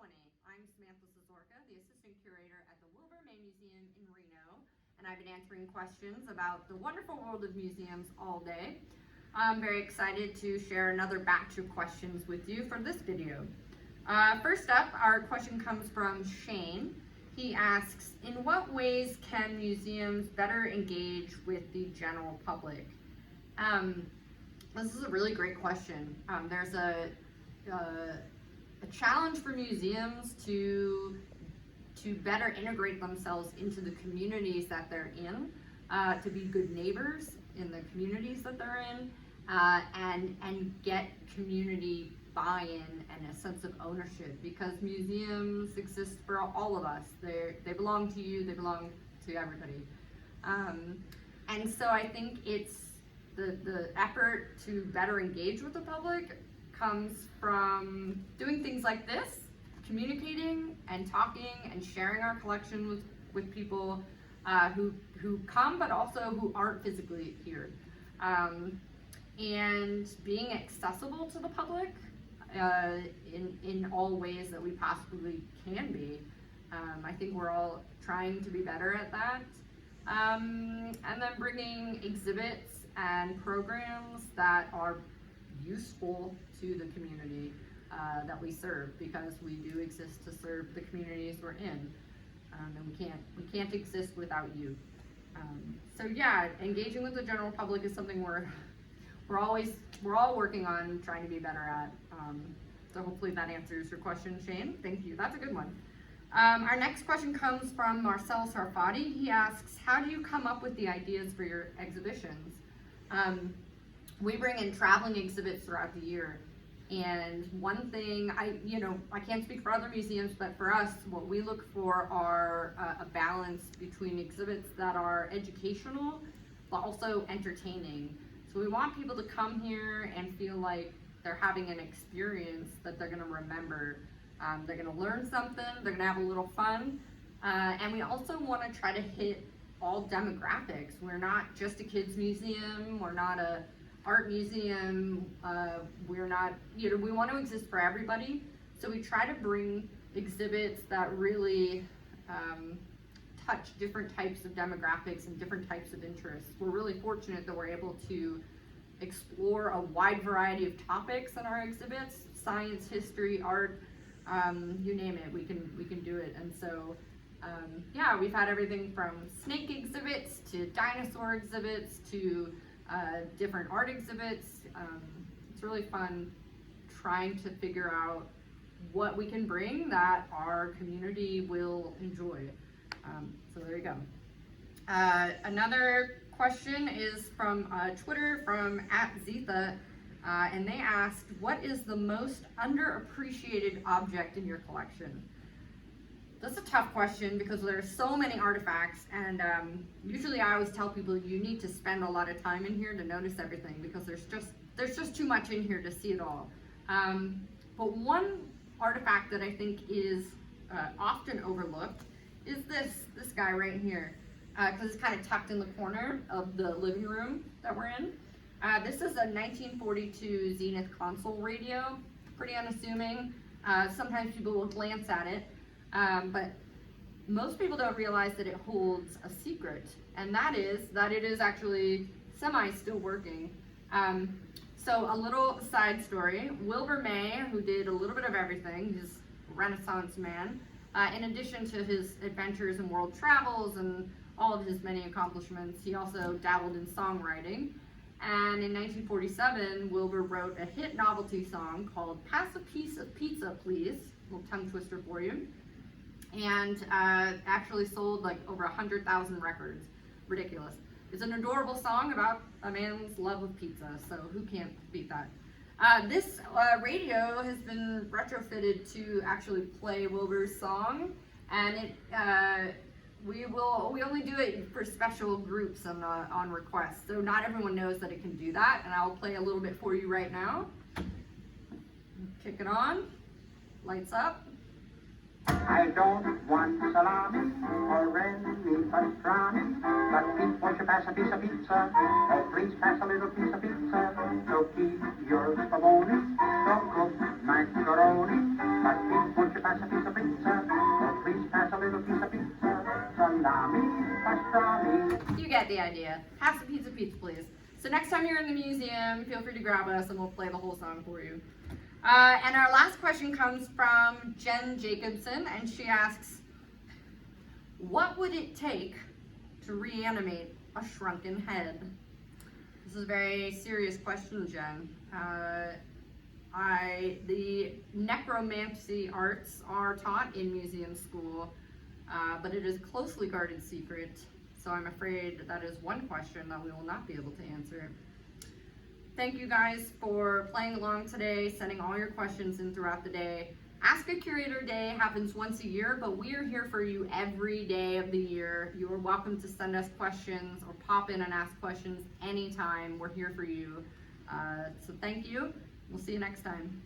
2020. I'm Samantha Szesciorka, the Assistant Curator at the Wilbur May Museum in Reno, and I've been answering questions about the wonderful world of museums all day. I'm very excited to share another batch of questions with you for this video. First up, our question comes from Shane. He asks, in what ways can museums better engage with the general public? This is a really great question. There's a challenge for museums to better integrate themselves into the communities that they're in, to be good neighbors in the communities that they're in, and get community buy-in and a sense of ownership, because museums exist for all of us. They belong to you, they belong to everybody. And so I think it's the effort to better engage with the public comes from doing things like this, communicating and talking and sharing our collection with people who come but also who aren't physically here, and being accessible to the public in all ways that we possibly can be. I think we're all trying to be better at that, and then bringing exhibits and programs that are useful to the community that we serve, because we do exist to serve the communities we're in, and we can't exist without you. So yeah, engaging with the general public is something we're all working on trying to be better at. So hopefully that answers your question, Shane. Thank you. That's a good one. Our next question comes from Marcel Sarfati. He asks, how do you come up with the ideas for your exhibitions? We bring in traveling exhibits throughout the year, and one thing, I can't speak for other museums, but for us, what we look for are a balance between exhibits that are educational but also entertaining. So we want people to come here and feel like they're having an experience that they're going to remember. They're going to learn something, they're going to have a little fun, and we also want to try to hit all demographics. We're not just a kids museum, we're not a art museum, we're not, we want to exist for everybody. So we try to bring exhibits that really touch different types of demographics and different types of interests. We're really fortunate that we're able to explore a wide variety of topics in our exhibits: science, history, art, you name it, we can do it. And so yeah, we've had everything from snake exhibits to dinosaur exhibits to different art exhibits. It's really fun trying to figure out what we can bring that our community will enjoy. So there you go. Another question is from Twitter from @Zitha, and they asked, what is the most underappreciated object in your collection? That's a tough question because there's so many artifacts, and usually I always tell people you need to spend a lot of time in here to notice everything, because there's just too much in here to see it all. But one artifact that I think is often overlooked is this guy right here, because it's kind of tucked in the corner of the living room that we're in. This is a 1942 Zenith console radio, pretty unassuming. Sometimes people will glance at it. But most people don't realize that it holds a secret, and that is that it is actually still working. So a little side story: Wilbur May, who did a little bit of everything, he's a Renaissance man, in addition to his adventures and world travels and all of his many accomplishments, he also dabbled in songwriting. And in 1947, Wilbur wrote a hit novelty song called "Pass a Piece of Pizza, Please," a little tongue twister for you, and actually sold like over 100,000 records. Ridiculous. It's an adorable song about a man's love of pizza, so who can't beat that? This radio has been retrofitted to actually play Wilbur's song, and we only do it for special groups on request, so not everyone knows that it can do that, and I'll play a little bit for you right now. Kick it on, lights up. I don't want salami or any pastrami, but please won't you pass a piece of pizza? Oh, please pass a little piece of pizza. So keep your spavoni, don't cook macaroni, but please won't you pass a piece the idea. Pass the pizza, please. So next time you're in the museum, feel free to grab us and we'll play the whole song for you. And our last question comes from Jen Jacobson, and she asks, what would it take to reanimate a shrunken head? This is a very serious question, Jen. The necromancy arts are taught in museum school, but it is a closely guarded secret, so I'm afraid that is one question that we will not be able to answer. Thank you guys for playing along today, sending all your questions in throughout the day. Ask a Curator Day happens once a year, but we are here for you every day of the year. You are welcome to send us questions or pop in and ask questions anytime. We're here for you. So thank you. We'll see you next time.